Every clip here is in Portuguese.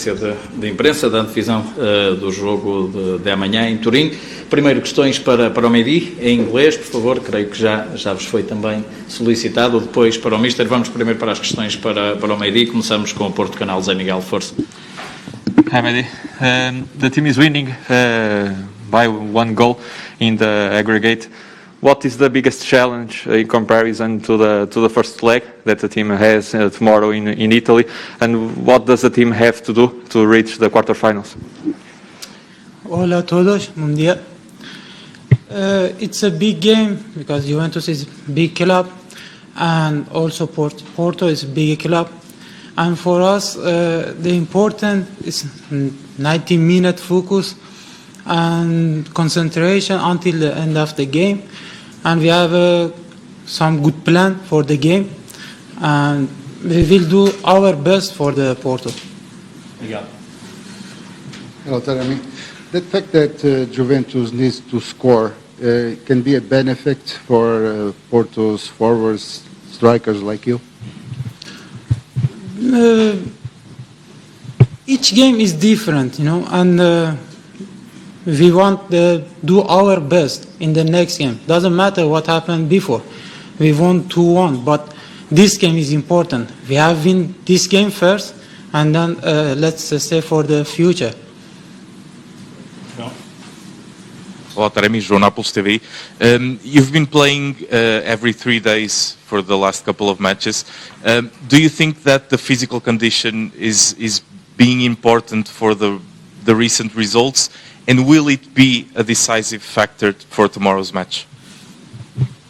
de imprensa da antevisão do jogo de amanhã em Turim. Primeiro, questões para o Mehdi, em inglês, por favor, creio que já vos foi também solicitado, depois para o Mister. Vamos primeiro para as questões para o Mehdi, começamos com o Porto Canal, Zé Miguel, força. Hi Mehdi, the team is winning by 1 goal in the aggregate. What is the biggest challenge in comparison to the first leg that the team has tomorrow in Italy, and what does the team have to do to reach the quarterfinals? Hola a todos, buen día. It's a big game because Juventus is a big club, and also Porto is a big club. And for us, the important is 90-minute focus and concentration until the end of the game. And we have some good plan for the game, and we will do our best for the Porto. Obrigado. Hello, Taremi. The fact that Juventus needs to score can be a benefit for Porto's forwards, strikers like you? Each game is different, and we want to do our best in the next game. Doesn't matter what happened before. We won 2-1, but this game is important. We have win this game first, and then let's say for the future. Olá, Taremi, João Nápoles TV. You've been playing every 3 days for the last couple of matches. Do you think that the physical condition is being important for the recent results, and will it be a decisive factor for tomorrow's match?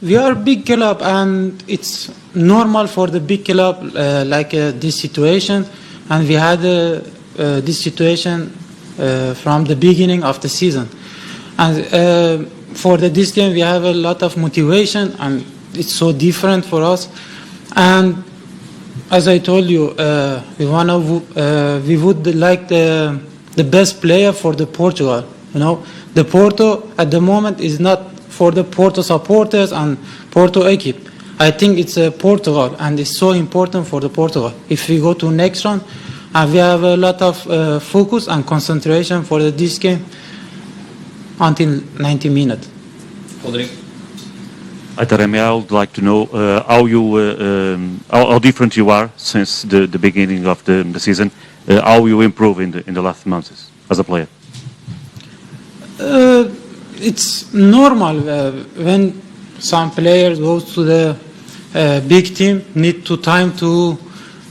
We are a big club, and it's normal for the big club like this situation, and we had this situation from the beginning of the season. And for this game, we have a lot of motivation, and it's so different for us. And as I told you, we would like the best player for the Portugal. The Porto at the moment is not for the Porto supporters and Porto equipe. I think it's Portugal, and it's so important for the Portugal. If we go to next round, and we have a lot of focus and concentration for this game until 90 minutes. Rodrigo. Hi, Taremi. I would like to know how different you are since the beginning of the season. How you improve in the last months as a player? It's normal when some players go to the big team, need time to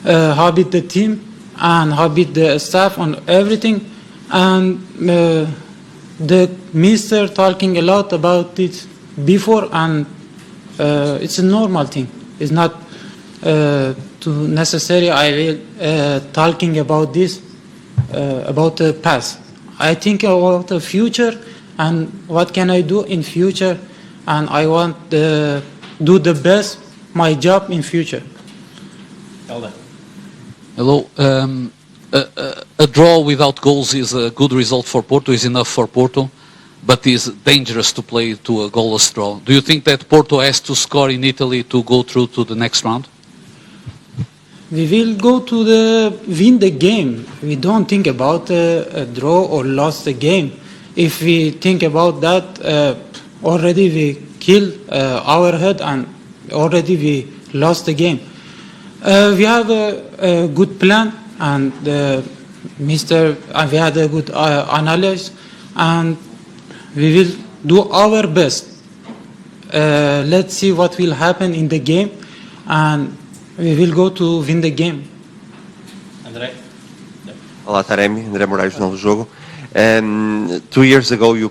habit the team and habit the staff on everything, and the minister talking a lot about it before, and it's a normal thing. It's not too necessary. I will talking about this about the past. I think about the future and what can I do in future, and I want to do the best my job in future. Helder. Hello. A draw without goals is a good result for Porto, is enough for Porto, but is dangerous to play to a goalless draw. Do you think that Porto has to score in Italy to go through to the next round? We will go to win the game. We don't think about a draw or lost the game. If we think about that, already we killed our head and already we lost the game. We have a good plan, and we had a good analysis, and we will do our best. Let's see what will happen in the game, and we will go to win the game. André. Olá, Taremi, André Moraes, Novo Jogo. 2 years ago you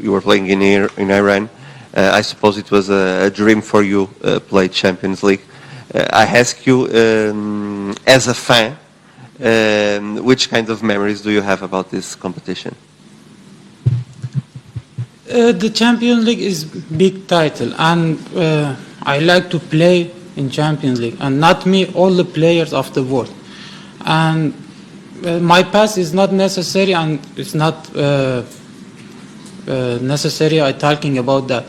were playing in Iran. I suppose it was a dream for you play Champions League. I ask you, as a fan, which kind of memories do you have about this competition? The Champions League is big title, and I like to play in Champions League, and not me, all the players of the world. And my past is not necessary, and it's not necessary I talking about that.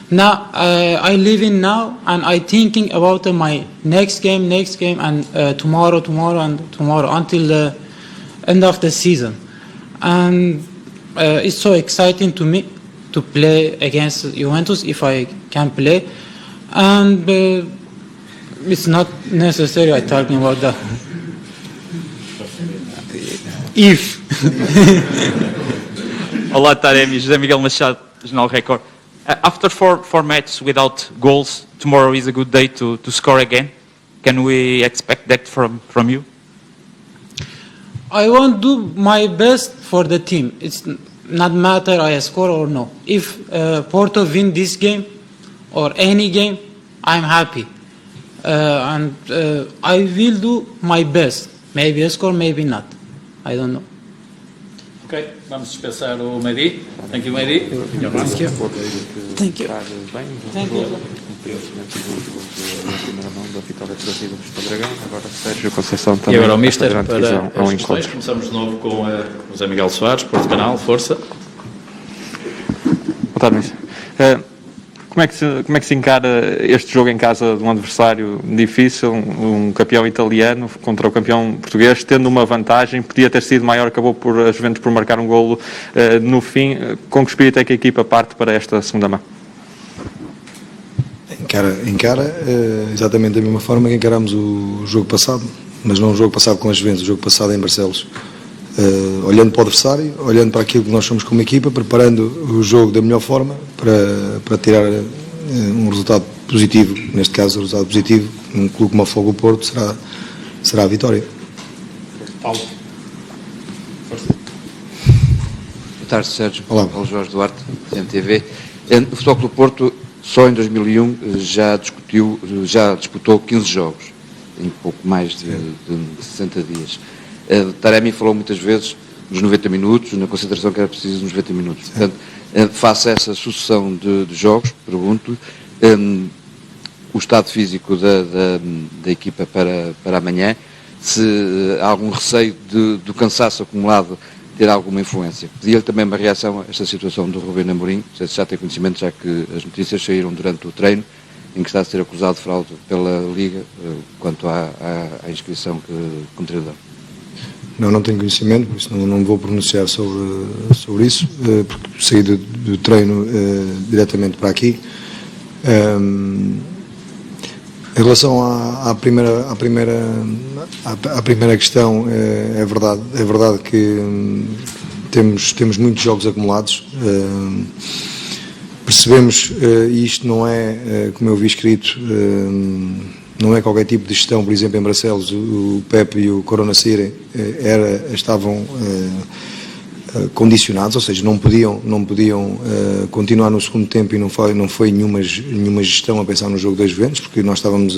Now I live in now, and I thinking about my next game, and tomorrow, and tomorrow until end of the season, and it's so exciting to me to play against Juventus if I can play, and it's not necessary I talking about that. If Olá, Taremi, José Miguel Machado, Jornal Record. After four matches without goals, tomorrow is a good day to score again. Can we expect that from you? I want to do my best for the team. It's not matter I score or no. If Porto win this game or any game, I'm happy. And I will do my best. Maybe I score, maybe not. I don't know. Ok, vamos dispensar o Mehdi. Thank you, Mehdi. Thank you. Thank you. Thank you. E agora o Mister para as questões. Começamos de novo com o José Miguel Soares, Porto Canal, força. Boa tarde, Mister. Como é que se encara este jogo em casa de um adversário difícil, um campeão italiano contra o campeão português, tendo uma vantagem, podia ter sido maior, acabou por a Juventus por marcar um golo no fim. Com que espírito é que a equipa parte para esta segunda mão? Encara exatamente da mesma forma que encaramos o jogo passado, mas não o jogo passado com a Juventus, o jogo passado em Barcelos. Olhando para o adversário, olhando para aquilo que nós somos como equipa, preparando o jogo da melhor forma para tirar um resultado positivo. Neste caso, o resultado positivo, um clube como o Fogo do Porto, será a vitória. Paulo. Boa tarde, Sérgio. Olá. Paulo Jorge Duarte, CMTV. O Futebol Clube do Porto, só em 2001, já disputou 15 jogos, em pouco mais de 60 dias. Taremi falou muitas vezes nos 90 minutos, na concentração que era preciso nos 90 minutos. Portanto, face a essa sucessão de jogos, pergunto, o estado físico da equipa para amanhã, se há algum receio do cansaço acumulado ter alguma influência. Pedi-lhe também uma reação a esta situação do Rubén Amorim, não sei se já tem conhecimento, já que as notícias saíram durante o treino, em que está a ser acusado de fraude pela Liga, quanto à inscrição como treinador. Não tenho conhecimento, por isso não vou pronunciar sobre isso, porque saí do treino diretamente para aqui. Em relação à primeira questão, é verdade que temos muitos jogos acumulados. Percebemos, e isto não é, como eu vi escrito, não é qualquer tipo de gestão. Por exemplo, em Barcelos, o Pepe e o Corona Sire estavam condicionados, ou seja, não podiam continuar no segundo tempo, e não foi nenhuma gestão a pensar no jogo das Juventus, porque nós estávamos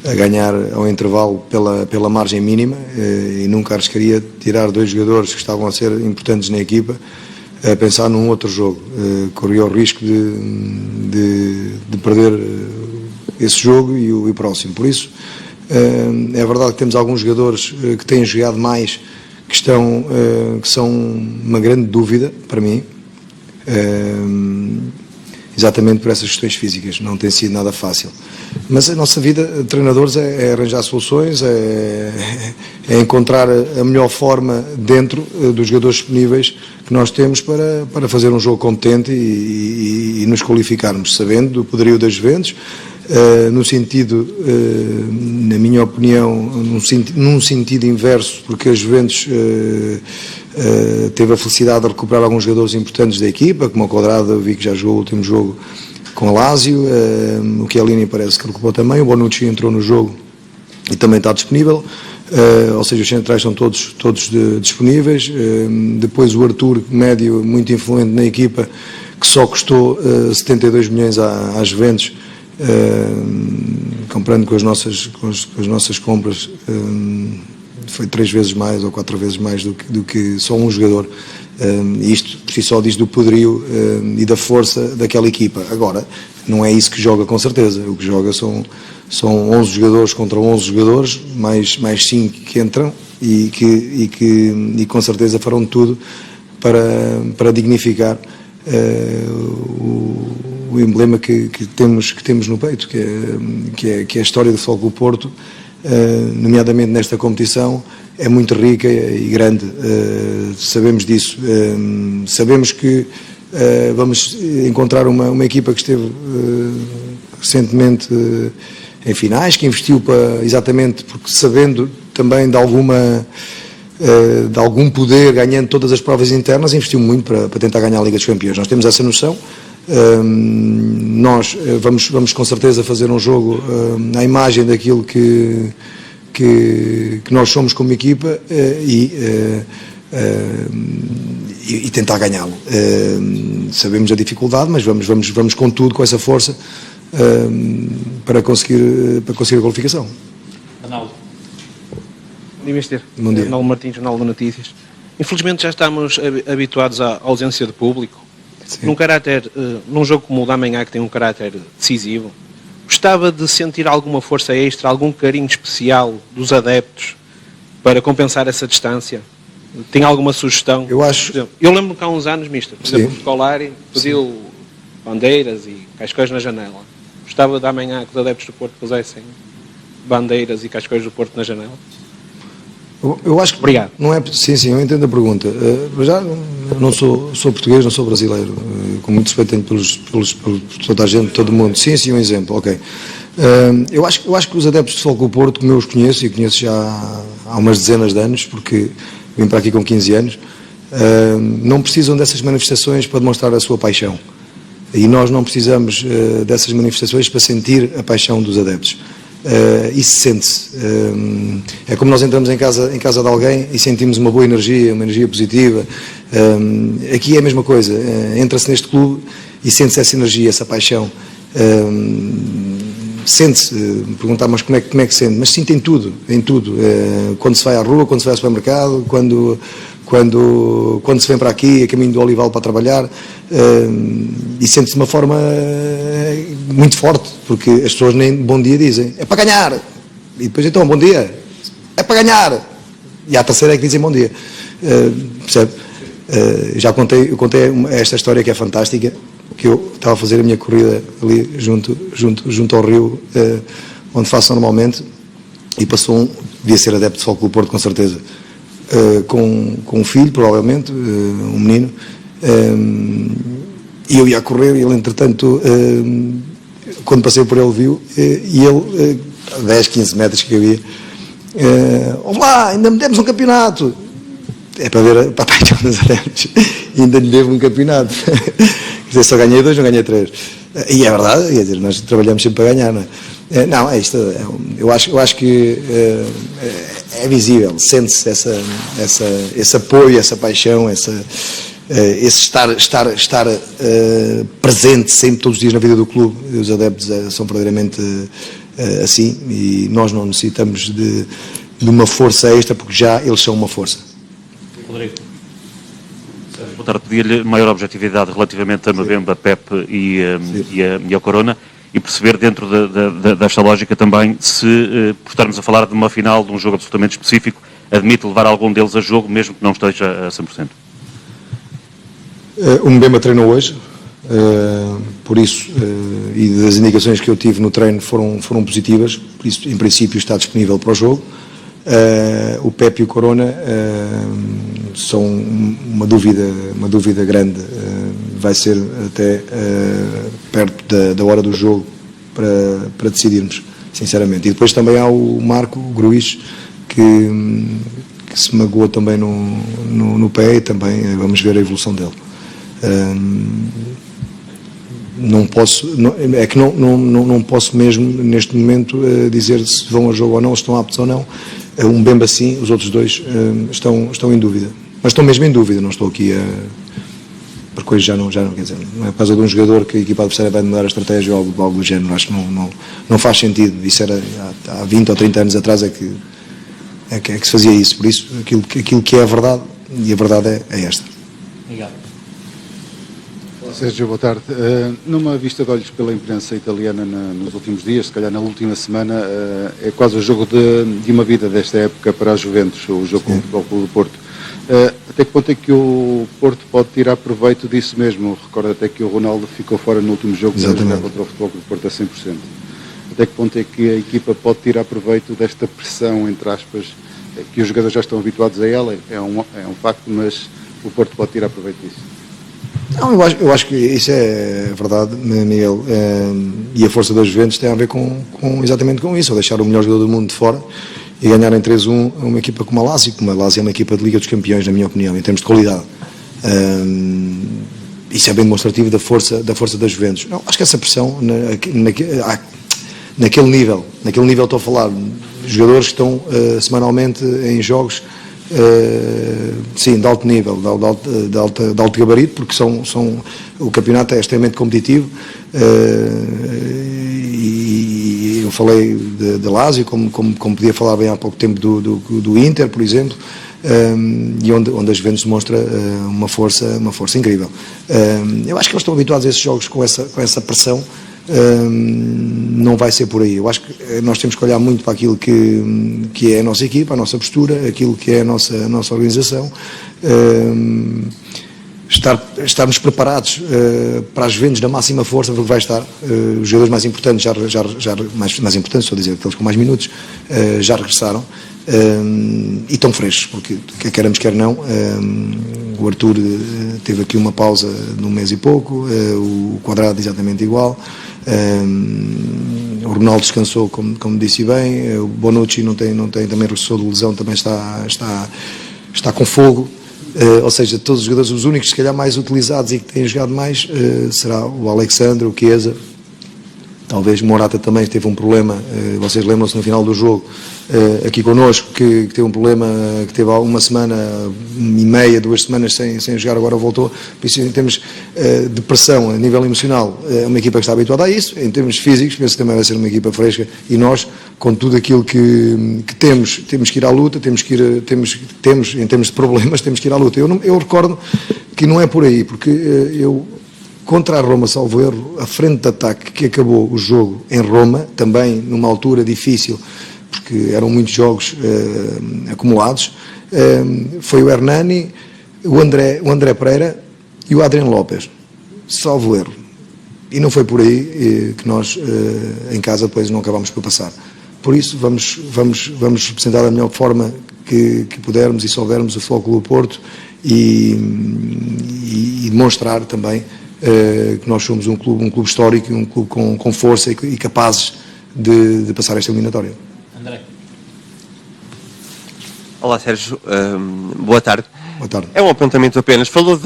a ganhar ao intervalo pela margem mínima, e nunca arriscaria tirar dois jogadores que estavam a ser importantes na equipa a pensar num outro jogo. Corria o risco de perder esse jogo e o próximo. Por isso, é verdade que temos alguns jogadores que têm jogado mais, que são uma grande dúvida para mim, exatamente por essas questões físicas. Não tem sido nada fácil. Mas a nossa vida de treinadores é arranjar soluções, é encontrar a melhor forma dentro dos jogadores disponíveis que nós temos para fazer um jogo competente e nos qualificarmos, sabendo do poderio das Juventus, no sentido, na minha opinião, num sentido inverso, porque a Juventus teve a felicidade de recuperar alguns jogadores importantes da equipa, como o Quadrado, eu vi que já jogou o último jogo com a Lazio, o Chiellini parece que recuperou também, o Bonucci entrou no jogo e também está disponível, ou seja, os centrais estão todos disponíveis. Depois o Arthur, médio, muito influente na equipa, que só custou 72 milhões às Juventus, comparando com as nossas compras, foi 3 vezes mais ou 4 vezes mais do que só um jogador. Isto por si só diz do poderio e da força daquela equipa. Agora, não é isso que joga, com certeza. O que joga são 11 jogadores contra 11 jogadores, mais 5 que entram e que com certeza farão tudo para dignificar o emblema que temos no peito, que é a história do Futebol Clube do Porto, nomeadamente nesta competição, é muito rica e grande. Sabemos disso. Sabemos que vamos encontrar uma equipa que esteve recentemente em finais, que investiu exatamente porque sabendo também de algum poder, ganhando todas as provas internas, investiu muito para tentar ganhar a Liga dos Campeões. Nós temos essa noção. Nós vamos com certeza fazer um jogo à imagem daquilo que nós somos como equipa e tentar ganhá-lo. Sabemos a dificuldade, mas vamos com tudo, com essa força, para conseguir a qualificação. Ronaldo. Mister, Bom dia. Ronaldo Martins, Jornal de Notícias. Infelizmente já estamos habituados à ausência de público. Num jogo como o da manhã, que tem um caráter decisivo, gostava de sentir alguma força extra, algum carinho especial dos adeptos para compensar essa distância? Tem alguma sugestão? Eu lembro que há uns anos, Mister, por exemplo, o Scolari pediu bandeiras e cascóis na janela. Gostava de amanhã que os adeptos do Porto pusessem bandeiras e cascóis do Porto na janela? Eu acho que Obrigado. Não é, sim, eu entendo a pergunta. Já não sou português, não sou brasileiro. Com muito respeito tenho por toda a gente, todo mundo. Sim, um exemplo, ok. Eu acho que os adeptos de Futebol Clube do Porto, como eu os conheço, e conheço já há umas dezenas de anos, porque vim para aqui com 15 anos, não precisam dessas manifestações para demonstrar a sua paixão. E nós não precisamos dessas manifestações para sentir a paixão dos adeptos. Isso sente-se. É como nós entramos em casa de alguém e sentimos uma boa energia, uma energia positiva. Aqui é a mesma coisa. Entra-se neste clube e sente-se essa energia, essa paixão. Sente-se. Perguntar, mas como é que sente? Mas sinto em tudo. Quando se vai à rua, quando se vai ao supermercado, quando se vem para aqui, a caminho do Olival para trabalhar, e sente-se de uma forma muito forte, porque as pessoas nem bom dia dizem, é para ganhar, e depois então, bom dia, é para ganhar, e à terceira é que dizem bom dia. Percebe? Eu contei esta história que é fantástica, que eu estava a fazer a minha corrida ali junto ao rio, onde faço normalmente, e passou devia ser adepto de Futebol Clube do Porto, com certeza, com um filho, provavelmente, um menino, e eu ia a correr, e ele, entretanto, quando passei por ele, viu, e ele, a 10, 15 metros que eu ia, ouve lá, ainda me demos um campeonato. É para ver a paixão dos adeptos, ainda lhe devo um campeonato. Quer dizer, só ganhei 2, não ganhei 3. E é verdade, quer dizer, nós trabalhamos sempre para ganhar, não é? Não, é isto, eu acho que é visível, sente-se esse apoio, essa paixão, esse estar presente sempre, todos os dias na vida do clube. Os adeptos são verdadeiramente assim, e nós não necessitamos de uma força extra, porque já eles são uma força. Rodrigo. Boa tarde, pedir-lhe maior objetividade relativamente a Mbemba, Pepe e a Corona, e perceber dentro desta lógica também se, por estarmos a falar de uma final, de um jogo absolutamente específico, admite levar algum deles a jogo, mesmo que não esteja a 100%. O Mbemba treinou hoje, por isso, e das indicações que eu tive no treino foram positivas, por isso, em princípio, está disponível para o jogo. O Pepe e o Corona são uma dúvida grande. Vai ser até perto da hora do jogo para decidirmos, sinceramente. E depois também há o Marco Gruís, que se magoou também no pé, e também vamos ver a evolução dele. Não posso mesmo neste momento dizer se vão ao jogo ou não, se estão aptos ou não. Um Mbemba sim, os outros dois estão em dúvida, mas estão mesmo em dúvida. Não estou aqui por coisas já não quer dizer, não é por causa de um jogador que a equipa adversária vai mudar a estratégia ou algo do género. Acho que não faz sentido. Isso era há 20 ou 30 anos atrás é que se fazia isso. Por isso, aquilo que é a verdade, e a verdade é esta. Obrigado. Sérgio, boa tarde. Numa vista de olhos pela imprensa italiana nos últimos dias, se calhar na última semana, é quase o jogo de uma vida desta época para a Juventus, o jogo com o Futebol Clube do Porto. Até que ponto é que o Porto pode tirar proveito disso mesmo? Recordo até que o Ronaldo ficou fora no último jogo para jogar contra o Futebol Clube do Porto a 100%. até que ponto é que a equipa pode tirar proveito desta pressão, entre aspas, que os jogadores já estão habituados a ela, é um facto, mas o Porto pode tirar proveito disso? Não, eu acho que isso é verdade, Miguel, e a força das Juventus tem a ver exatamente com isso, deixar o melhor jogador do mundo de fora e ganhar em 3-1 uma equipa como a Lazio, como a Lazio é uma equipa de Liga dos Campeões, na minha opinião, em termos de qualidade. Isso é bem demonstrativo da força das Juventus. Não, acho que essa pressão, naquele nível estou a falar, jogadores que estão semanalmente em jogos, sim, de alto nível, de alto gabarito, porque o campeonato é extremamente competitivo, e eu falei de Lazio, como podia falar bem há pouco tempo do Inter, por exemplo, e onde a Juventus demonstra uma força incrível. Eu acho que eles estão habituados a esses jogos com essa pressão. Não vai ser por aí. Eu acho que nós temos que olhar muito para aquilo que é a nossa equipa, a nossa postura, aquilo que é a nossa organização, estarmos preparados para as Juventus na máxima força, porque vai estar. Os jogadores mais importantes mais importantes, estou a dizer, aqueles com mais minutos, já regressaram. E estão frescos, porque quer queiramos quer não, o Arthur teve aqui uma pausa de um mês e pouco, o Quadrado exatamente igual, o Ronaldo descansou, como disse bem, o Bonucci não tem também regressou de lesão, também está com fogo. Ou seja, todos os jogadores, os únicos se calhar mais utilizados e que têm jogado mais será o Alexandre, o Chiesa, talvez Morata também teve um problema, vocês lembram-se no final do jogo aqui connosco que teve um problema, que teve uma semana e meia, 2 semanas sem jogar, agora voltou. Por isso, em termos de pressão a nível emocional, é uma equipa que está habituada a isso. Em termos físicos, penso que também vai ser uma equipa fresca, e nós, com tudo aquilo que temos que ir à luta, temos em termos de problemas, temos que ir à luta. Eu recordo que não é por aí, porque contra a Roma, salvo erro, a frente de ataque que acabou o jogo em Roma, também numa altura difícil, porque eram muitos jogos acumulados, foi o Hernani, o André Pereira e o Adriano Lopes, salvo erro. E não foi por aí que nós, em casa, depois não acabámos por passar. Por isso, vamos representar da melhor forma que pudermos e soubermos o Futebol Clube do Porto e demonstrar também que nós somos um clube histórico, um clube com força e capazes de passar esta eliminatória. André. Olá, Sérgio. Boa tarde. Boa tarde. É um apontamento apenas. Falou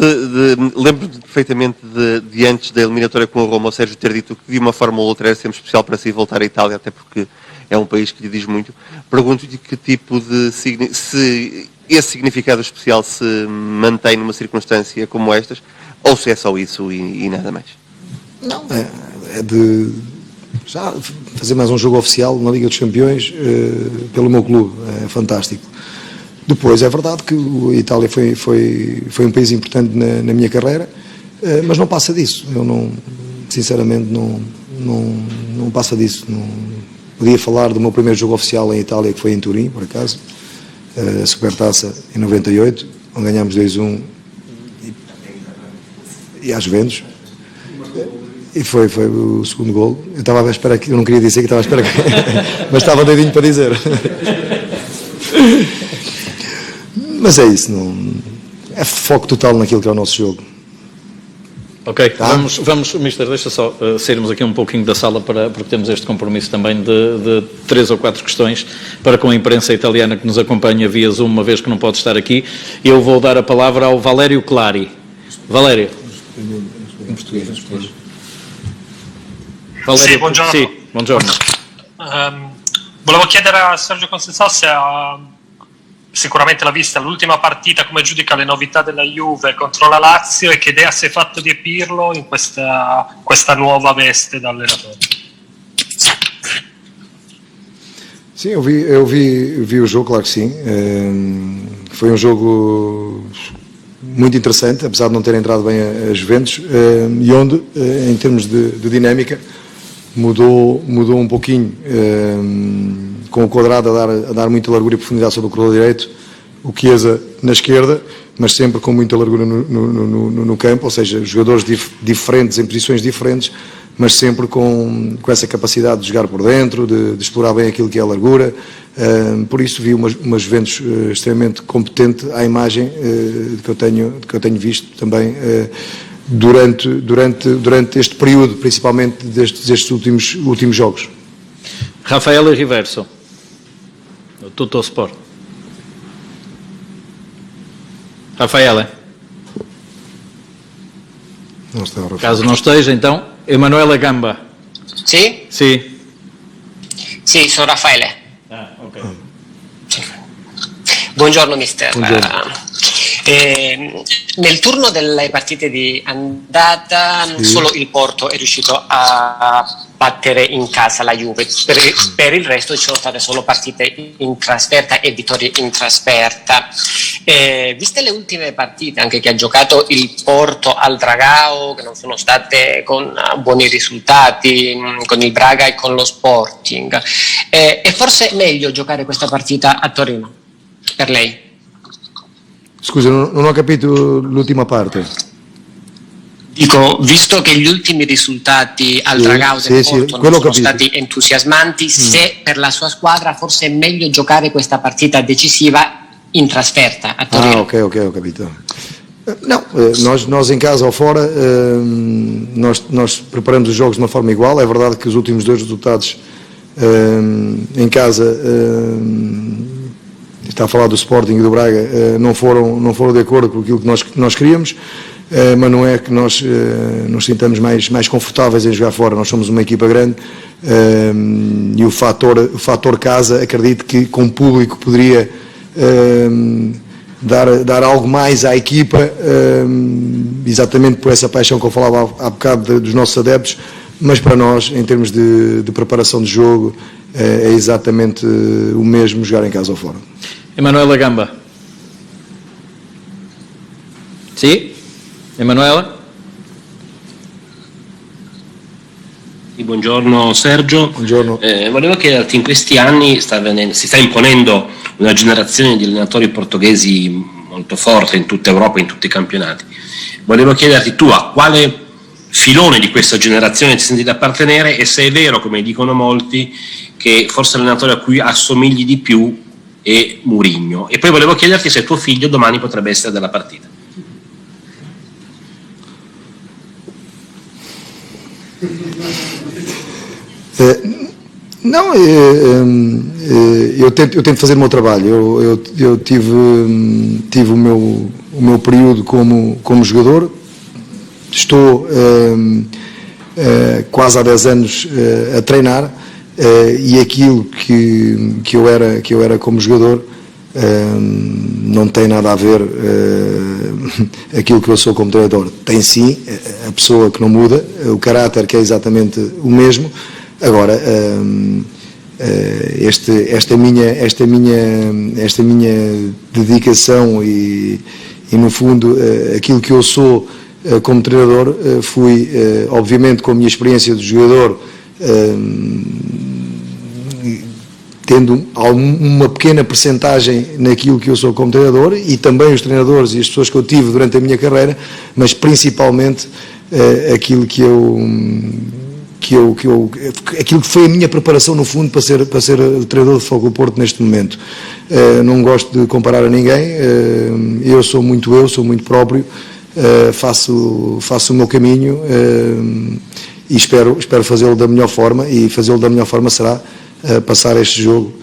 lembro-me perfeitamente de antes da eliminatória com o Roma, o Sérgio ter dito que de uma forma ou outra era sempre especial para si voltar à Itália, até porque é um país que lhe diz muito. Pergunto-lhe que tipo se esse significado especial se mantém numa circunstância como estas, ou se é só isso e nada mais? Não, é de já fazer mais um jogo oficial na Liga dos Campeões pelo meu clube, é fantástico. Depois, é verdade que a Itália foi um país importante na minha carreira, mas não passa disso. Eu sinceramente não passa disso. Podia falar do meu primeiro jogo oficial em Itália, que foi em Turim, por acaso, a Supertaça em 98, onde ganhámos 2-1 e às Juventus. E foi o segundo gol. Eu estava à espera que, eu não queria dizer que estava à espera que, mas estava doidinho para dizer. Mas é isso, é foco total naquilo que é o nosso jogo. Ok, tá? Vamos, Mister, deixa só sairmos aqui um pouquinho da sala porque temos este compromisso também de 3 ou 4 questões para com a imprensa italiana que nos acompanha via Zoom, uma vez que não pode estar aqui. Eu vou dar a palavra ao Valério Clari. Valério. Em português. Valério, sì, buongiorno. Sì, buongiorno. Volevo chiedere a Sergio Conceição se sicuramente l'ha vista l'ultima partita, come giudica le novità della Juve contro la Lazio e che idea si è fatto di Pirlo in questa nuova veste da allenatore. Sim, eu vi o jogo, claro que sim. Foi um jogo muito interessante, apesar de não ter entrado bem a Juventus, e onde, em termos de dinâmica, mudou um pouquinho, com o Quadrado a dar muita largura e profundidade sobre o corredor direito, o Chiesa na esquerda, mas sempre com muita largura no campo, ou seja, jogadores diferentes, em posições diferentes, mas sempre com essa capacidade de jogar por dentro, de explorar bem aquilo que é a largura. Por isso vi uma Juventus extremamente competente à imagem que eu tenho visto também durante este período, principalmente destes últimos jogos. Rafael Riverso, Tutto Sport. Rafael, não está, Rafael. Caso não esteja, então, Emanuele Gamba. Sì? Sì. Sì, sono Raffaele. Ah, ok. Buongiorno mister. Buongiorno. Nel turno delle partite di andata solo il Porto è riuscito a battere in casa la Juve, per il resto ci sono state solo partite in trasferta e vittorie in trasferta. Viste le ultime partite anche che ha giocato il Porto al Dragao, che non sono state con buoni risultati, con il Braga e con lo Sporting, è forse meglio giocare questa partita a Torino per lei? Scusa, non ho capito l'ultima parte. Dico, visto che gli ultimi risultati al Dragao del Porto non sono stati entusiasmanti, se per la sua squadra forse è meglio giocare questa partita decisiva in trasferta a Torino. Ah, ok, ho capito. Não, nós em casa ou fora, nós preparamos os jogos de uma forma igual. É verdade que os últimos dois resultados em casa, está a falar do Sporting e do Braga, não foram de acordo com aquilo que nós queríamos, mas não é que nós nos sintamos mais confortáveis em jogar fora. Nós somos uma equipa grande e o fator casa, acredito que com o público poderia dar algo mais à equipa, exatamente por essa paixão que eu falava há bocado dos nossos adeptos, mas para nós, em termos de preparação de jogo, é exatamente o mesmo jogar em casa ou fora. Emanuele Gamba. Sì? Emanuele? Buongiorno Sergio. Buongiorno. Volevo chiederti, in questi anni si sta imponendo una generazione di allenatori portoghesi molto forte in tutta Europa, in tutti i campionati. Volevo chiederti tu a quale filone di questa generazione ti senti di appartenere e se è vero, come dicono molti, che forse l'allenatore a cui assomigli di più è Mourinho. E poi volevo chiederti se tuo figlio domani potrebbe essere della partita. Não, eu tento fazer o meu trabalho. Eu tive o meu período como jogador. Estou quase há 10 anos a treinar e aquilo que eu era como jogador não tem nada a ver aquilo que eu sou como treinador. Tem sim a pessoa que não muda, o caráter que é exatamente o mesmo. Agora, esta minha dedicação e no fundo aquilo que eu sou como treinador, fui obviamente com a minha experiência de jogador tendo uma pequena percentagem naquilo que eu sou como treinador e também os treinadores e as pessoas que eu tive durante a minha carreira, mas principalmente aquilo que foi a minha preparação no fundo para ser treinador de Futebol do Porto neste momento. Não gosto de comparar a ninguém, eu sou muito próprio, faço o meu caminho e espero fazê-lo da melhor forma, e fazê-lo da melhor forma será passar este jogo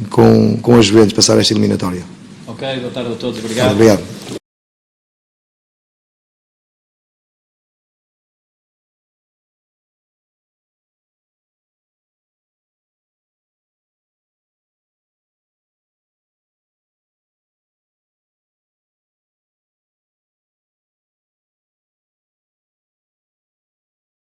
com as Juventus, passar esta eliminatória. Ok, boa tarde a todos, obrigado. Obrigado.